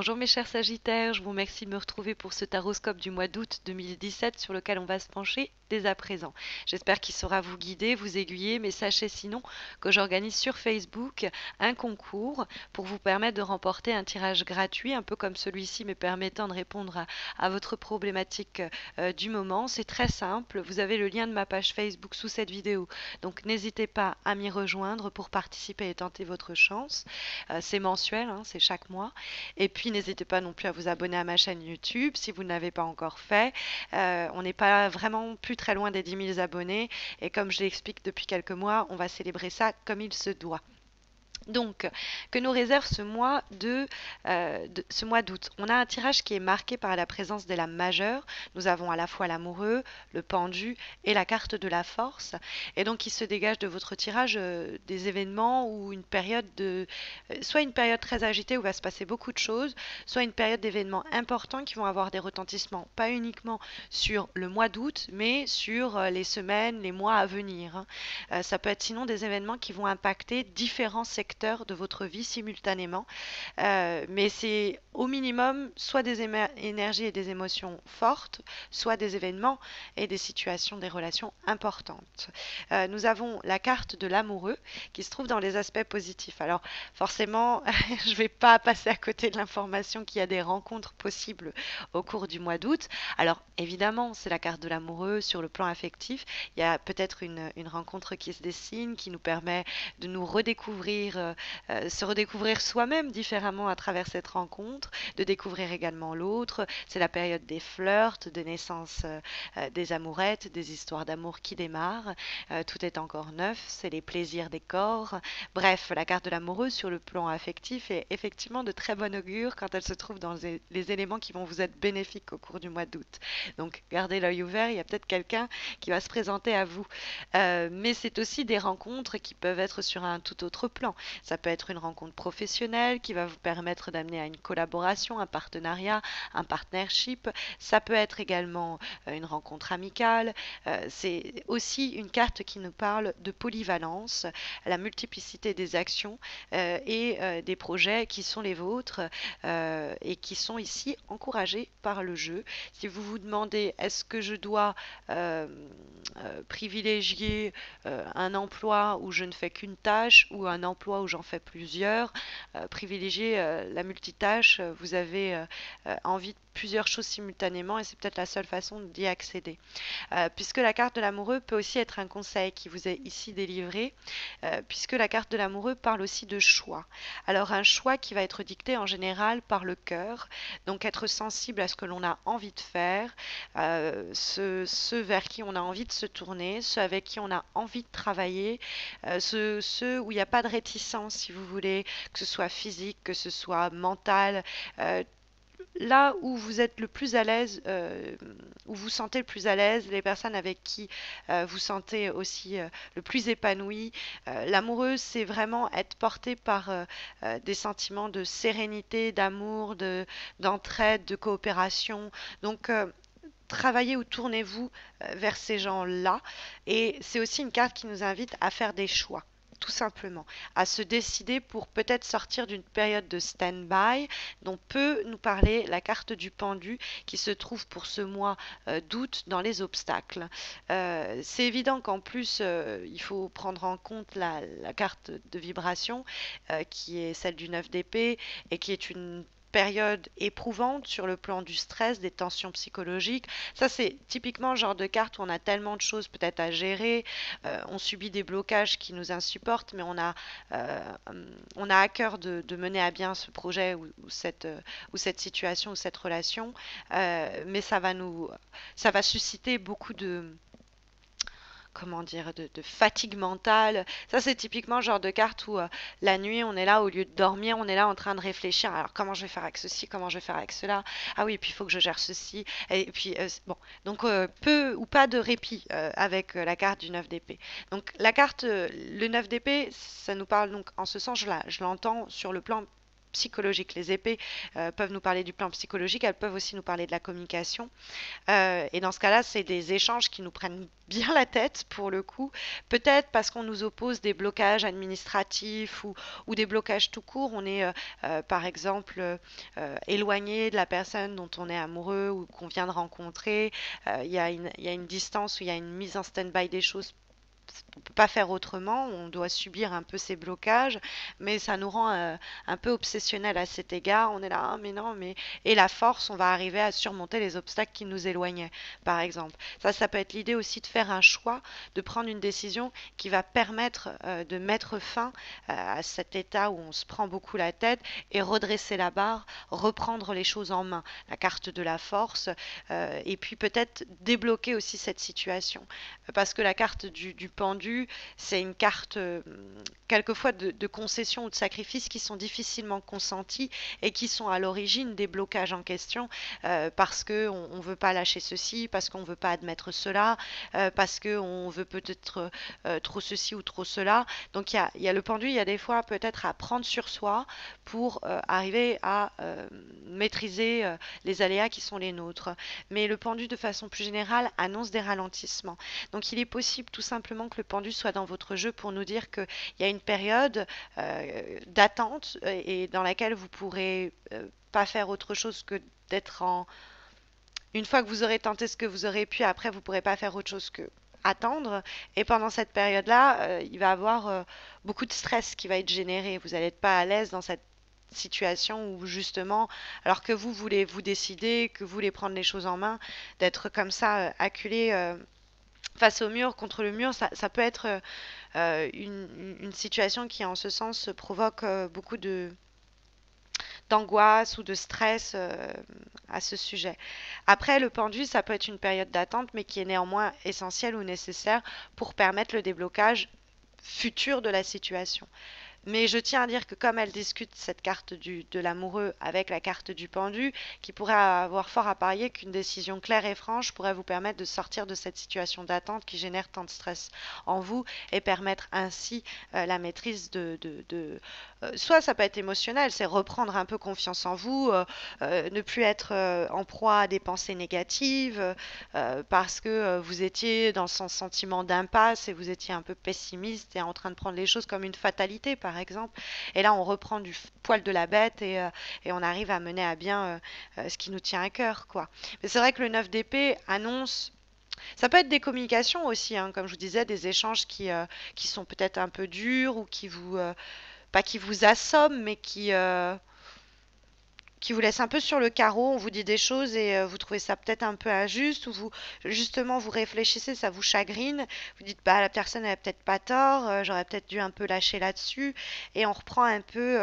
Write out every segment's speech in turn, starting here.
Bonjour mes chers Sagittaires, je vous remercie de me retrouver pour ce taroscope du mois d'août 2017 sur lequel on va se pencher dès à présent. J'espère qu'il saura vous guider, vous aiguiller, mais sachez sinon que j'organise sur Facebook un concours pour vous permettre de remporter un tirage gratuit, un peu comme celui-ci, mais permettant de répondre à votre problématique du moment. C'est très simple, vous avez le lien de ma page Facebook sous cette vidéo, donc n'hésitez pas à m'y rejoindre pour participer et tenter votre chance. C'est mensuel, hein, c'est chaque mois. Et puis n'hésitez pas non plus à vous abonner à ma chaîne YouTube si vous ne l'avez pas encore fait. On n'est pas vraiment plus très loin des 10 000 abonnés et comme je l'explique depuis quelques mois, on va célébrer ça comme il se doit. Donc, que nous réserve ce mois d'août? On a un tirage qui est marqué par la présence des lames majeures. Nous avons à la fois l'amoureux, le pendu et la carte de la force. Et donc, il se dégage de votre tirage des événements ou une période soit une période très agitée où va se passer beaucoup de choses, soit une période d'événements importants qui vont avoir des retentissements, pas uniquement sur le mois d'août, mais sur les semaines, les mois à venir, hein. Ça peut être sinon des événements qui vont impacter différents secteurs de votre vie simultanément. Mais c'est au minimum soit des énergies et des émotions fortes, soit des événements et des situations, des relations importantes. Nous avons la carte de l'amoureux qui se trouve dans les aspects positifs. Alors forcément, je ne vais pas passer à côté de l'information qu'il y a des rencontres possibles au cours du mois d'août. Alors évidemment, c'est la carte de l'amoureux sur le plan affectif. Il y a peut-être une rencontre qui se dessine, qui nous permet de nous redécouvrir, se redécouvrir soi-même différemment à travers cette rencontre, de découvrir également l'autre. C'est la période des flirts, des naissances des amourettes, des histoires d'amour qui démarrent. Tout est encore neuf, c'est les plaisirs des corps. Bref, la carte de l'amoureux sur le plan affectif est effectivement de très bon augure quand elle se trouve dans les éléments qui vont vous être bénéfiques au cours du mois d'août. Donc gardez l'œil ouvert, il y a peut-être quelqu'un qui va se présenter à vous. Mais c'est aussi des rencontres qui peuvent être sur un tout autre plan. Ça peut être une rencontre professionnelle qui va vous permettre d'amener à une collaboration, un partenariat, un partnership. Ça peut être également une rencontre amicale. C'est aussi une carte qui nous parle de polyvalence, la multiplicité des actions et des projets qui sont les vôtres et qui sont ici encouragés par le jeu. Si vous vous demandez est-ce que je dois euh, privilégier un emploi où je ne fais qu'une tâche ou un emploi où j'en fais plusieurs, privilégier la multitâche, vous avez envie de plusieurs choses simultanément et c'est peut-être la seule façon d'y accéder. Puisque la carte de l'amoureux peut aussi être un conseil qui vous est ici délivré, puisque la carte de l'amoureux parle aussi de choix. Alors un choix qui va être dicté en général par le cœur, donc être sensible à ce que l'on a envie de faire, ce vers qui on a envie de se tourner, ceux avec qui on a envie de travailler, ceux où il n'y a pas de réticence, si vous voulez, que ce soit physique, que ce soit mental. euh, Là où vous êtes le plus à l'aise, où vous sentez le plus à l'aise, les personnes avec qui vous sentez aussi le plus épanoui. L'amoureux, c'est vraiment être porté par des sentiments de sérénité, d'amour, d'entraide, de coopération. Donc, travaillez ou tournez-vous vers ces gens-là. Et c'est aussi une carte qui nous invite à faire des choix, tout simplement, à se décider pour peut-être sortir d'une période de stand-by dont peut nous parler la carte du pendu qui se trouve pour ce mois d'août dans les obstacles. C'est évident qu'en plus, il faut prendre en compte la carte de vibration qui est celle du 9 d'épée et qui est une période éprouvante sur le plan du stress, des tensions psychologiques. Ça, c'est typiquement le genre de carte où on a tellement de choses peut-être à gérer, on subit des blocages qui nous insupportent, mais euh, on a à cœur de mener à bien ce projet ou cette situation ou cette relation, mais ça va susciter beaucoup de comment dire, de fatigue mentale. Ça, c'est typiquement le genre de carte où la nuit, on est là, au lieu de dormir, on est là en train de réfléchir. Alors, comment je vais faire avec ceci, comment je vais faire avec cela. Ah oui, et puis il faut que je gère ceci. Et puis, bon. Donc, peu ou pas de répit avec la carte du 9 d'épée. Donc, la carte, le 9 d'épée, ça nous parle donc en ce sens, je l'entends sur le plan psychologique. Les épées peuvent nous parler du plan psychologique, elles peuvent aussi nous parler de la communication. Et dans ce cas-là, c'est des échanges qui nous prennent bien la tête pour le coup. Peut-être parce qu'on nous oppose des blocages administratifs ou des blocages tout court. On est par exemple éloigné de la personne dont on est amoureux ou qu'on vient de rencontrer. Il y a une distance où il y a une mise en stand-by des choses. On ne peut pas faire autrement, on doit subir un peu ces blocages, mais ça nous rend un peu obsessionnels à cet égard. On est là, ah, mais non, mais... Et la force, on va arriver à surmonter les obstacles qui nous éloignaient, par exemple. Ça peut être l'idée aussi de faire un choix, de prendre une décision qui va permettre de mettre fin à cet état où on se prend beaucoup la tête et redresser la barre, reprendre les choses en main, la carte de la force, et puis peut-être débloquer aussi cette situation. Parce que la carte du pendu, c'est une carte quelquefois de concessions ou de sacrifices qui sont difficilement consentis et qui sont à l'origine des blocages en question parce qu'on ne veut pas lâcher ceci, parce qu'on ne veut pas admettre cela, parce qu'on veut peut-être trop ceci ou trop cela. Donc il y a le pendu, il y a des fois peut-être à prendre sur soi pour arriver à maîtriser les aléas qui sont les nôtres. Mais le pendu, de façon plus générale, annonce des ralentissements. Donc il est possible tout simplement que le pendu soit dans votre jeu pour nous dire qu'il y a une période d'attente et dans laquelle vous pourrez pas faire autre chose que d'être en... Une fois que vous aurez tenté ce que vous aurez pu, après vous pourrez pas faire autre chose que attendre. Et pendant cette période-là, il va y avoir beaucoup de stress qui va être généré. Vous n'allez être pas à l'aise dans cette situation où justement, alors que vous voulez vous décider, que vous voulez prendre les choses en main, d'être comme ça acculé face au mur, contre le mur, ça peut être une situation qui, en ce sens, provoque beaucoup d'angoisse ou de stress à ce sujet. Après, le pendu, ça peut être une période d'attente, mais qui est néanmoins essentielle ou nécessaire pour permettre le déblocage futur de la situation. Mais je tiens à dire que comme elle discute cette carte de l'amoureux avec la carte du pendu, qui pourrait avoir fort à parier qu'une décision claire et franche pourrait vous permettre de sortir de cette situation d'attente qui génère tant de stress en vous et permettre ainsi la maîtrise soit ça peut être émotionnel, c'est reprendre un peu confiance en vous, ne plus être en proie à des pensées négatives parce que vous étiez dans ce sentiment d'impasse et vous étiez un peu pessimiste et en train de prendre les choses comme une fatalité, par exemple. Et là, on reprend du poil de la bête et on arrive à mener à bien ce qui nous tient à cœur, quoi. Mais c'est vrai que le 9 d'épée annonce... Ça peut être des communications aussi, hein, comme je vous disais, des échanges qui sont peut-être un peu durs ou qui vous... pas qui vous assomment, mais qui vous laisse un peu sur le carreau, on vous dit des choses et vous trouvez ça peut-être un peu injuste, ou vous justement vous réfléchissez, ça vous chagrine, vous dites bah la personne elle a peut-être pas tort, j'aurais peut-être dû un peu lâcher là-dessus, et on reprend un peu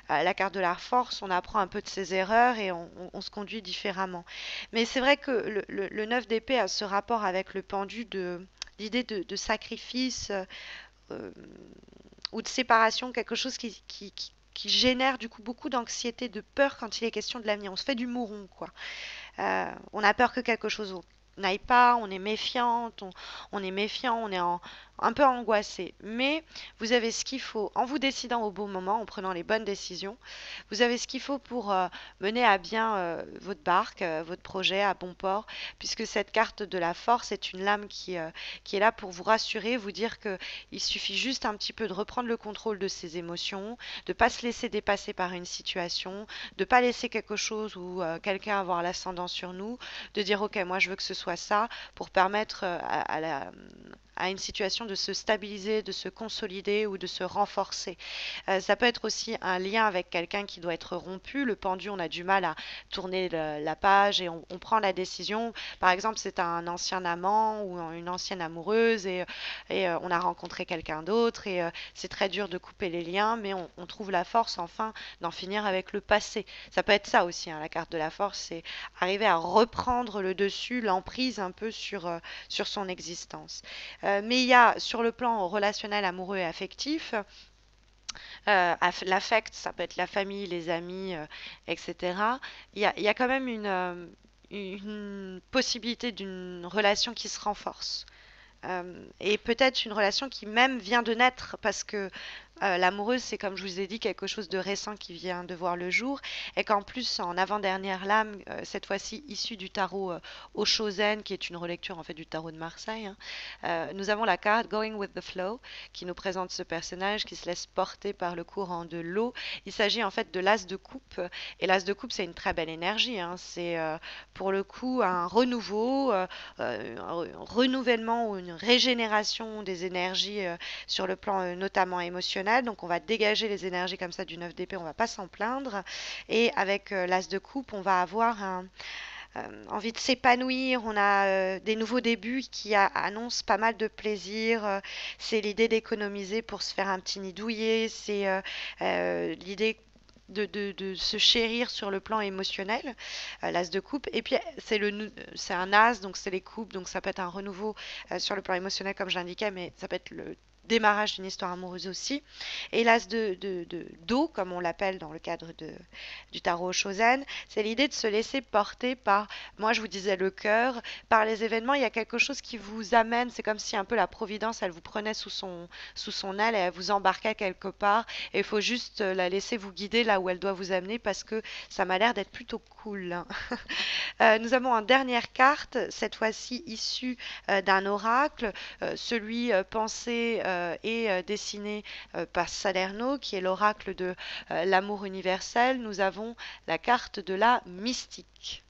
la carte de la force, on apprend un peu de ses erreurs et on se conduit différemment. Mais c'est vrai que le 9 d'épée a ce rapport avec le pendu de l'idée de sacrifice euh, ou de séparation, quelque chose qui génère du coup beaucoup d'anxiété, de peur quand il est question de l'avenir. On se fait du mouron, quoi. On a peur que quelque chose n'aille pas, on est méfiante, on est méfiant, un peu angoissé. Mais vous avez ce qu'il faut en vous décidant au bon moment, en prenant les bonnes décisions. Vous avez ce qu'il faut pour mener à bien votre barque, votre projet à bon port, puisque cette carte de la force est une lame qui est là pour vous rassurer, vous dire que il suffit juste un petit peu de reprendre le contrôle de ses émotions, de ne pas se laisser dépasser par une situation, de ne pas laisser quelque chose ou quelqu'un avoir l'ascendant sur nous, de dire ok, moi je veux que ce soit ça, pour permettre à une situation de se stabiliser, de se consolider ou de se renforcer. Ça peut être aussi un lien avec quelqu'un qui doit être rompu. Le pendu, on a du mal à tourner la page et on prend la décision. Par exemple, c'est un ancien amant ou une ancienne amoureuse et on a rencontré quelqu'un d'autre et c'est très dur de couper les liens, mais on trouve la force enfin d'en finir avec le passé. Ça peut être ça aussi, hein, la carte de la force, c'est arriver à reprendre le dessus, l'emprise un peu sur son existence. Mais il y a sur le plan relationnel, amoureux et affectif, l'affect, ça peut être la famille, les amis, etc. Il y a quand même une possibilité d'une relation qui se renforce. Et peut-être une relation qui même vient de naître parce que L'amoureuse, c'est comme je vous ai dit, quelque chose de récent qui vient de voir le jour, et qu'en plus, en avant-dernière lame, cette fois-ci issue du tarot Oshozen, qui est une relecture en fait du tarot de Marseille, hein, nous avons la carte Going with the Flow, qui nous présente ce personnage qui se laisse porter par le courant de l'eau. Il s'agit en fait de l'as de coupe, et l'as de coupe, c'est une très belle énergie, hein. C'est pour le coup un renouveau, un renouvellement ou une régénération des énergies sur le plan notamment émotionnel. Donc on va dégager les énergies comme ça du 9 d'épée, on va pas s'en plaindre. Et avec l'as de coupe, on va avoir envie de s'épanouir. On a des nouveaux débuts qui annoncent pas mal de plaisir. C'est l'idée d'économiser pour se faire un petit nid douillet. C'est l'idée de se chérir sur le plan émotionnel, l'as de coupe. Et puis c'est un as, donc c'est les coupes, donc ça peut être un renouveau sur le plan émotionnel comme j'indiquais, mais ça peut être le démarrage d'une histoire amoureuse aussi. Et l'as d'eau, comme on l'appelle dans le cadre du tarot Shozen, c'est l'idée de se laisser porter par, moi je vous disais le cœur, par les événements. Il y a quelque chose qui vous amène, c'est comme si un peu la providence, elle vous prenait sous son aile et elle vous embarquait quelque part. Et il faut juste la laisser vous guider là où elle doit vous amener parce que ça m'a l'air d'être plutôt cool, hein. Nous avons en dernière carte, cette fois-ci issue d'un oracle, celui pensé et dessiné par Salerno, qui est l'oracle de l'amour universel. Nous avons la carte de la mystique.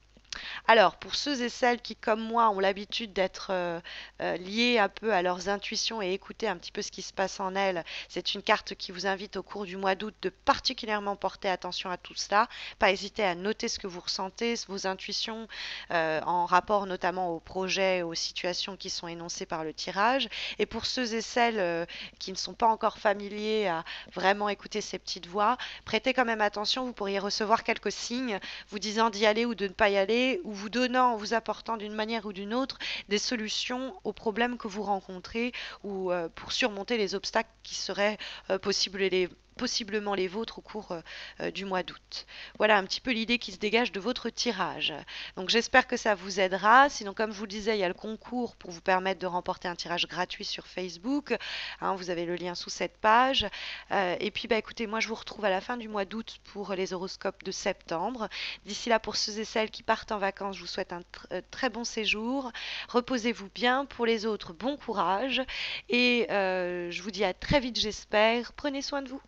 Alors, pour ceux et celles qui, comme moi, ont l'habitude d'être liés un peu à leurs intuitions et écouter un petit peu ce qui se passe en elles, c'est une carte qui vous invite au cours du mois d'août de particulièrement porter attention à tout cela. Pas hésiter à noter ce que vous ressentez, vos intuitions, en rapport notamment aux projets, aux situations qui sont énoncées par le tirage. Et pour ceux et celles qui ne sont pas encore familiers à vraiment écouter ces petites voix, prêtez quand même attention, vous pourriez recevoir quelques signes vous disant d'y aller ou de ne pas y aller, ou vous donnant, vous apportant d'une manière ou d'une autre des solutions aux problèmes que vous rencontrez ou pour surmonter les obstacles qui seraient possiblement les vôtres au cours du mois d'août. Voilà un petit peu l'idée qui se dégage de votre tirage. Donc j'espère que ça vous aidera. Sinon, comme je vous le disais, il y a le concours pour vous permettre de remporter un tirage gratuit sur Facebook. Hein, vous avez le lien sous cette page. Et puis, bah, écoutez, moi, je vous retrouve à la fin du mois d'août pour les horoscopes de septembre. D'ici là, pour ceux et celles qui partent en vacances, je vous souhaite un très bon séjour. Reposez-vous bien. Pour les autres, bon courage. Et je vous dis à très vite, j'espère. Prenez soin de vous.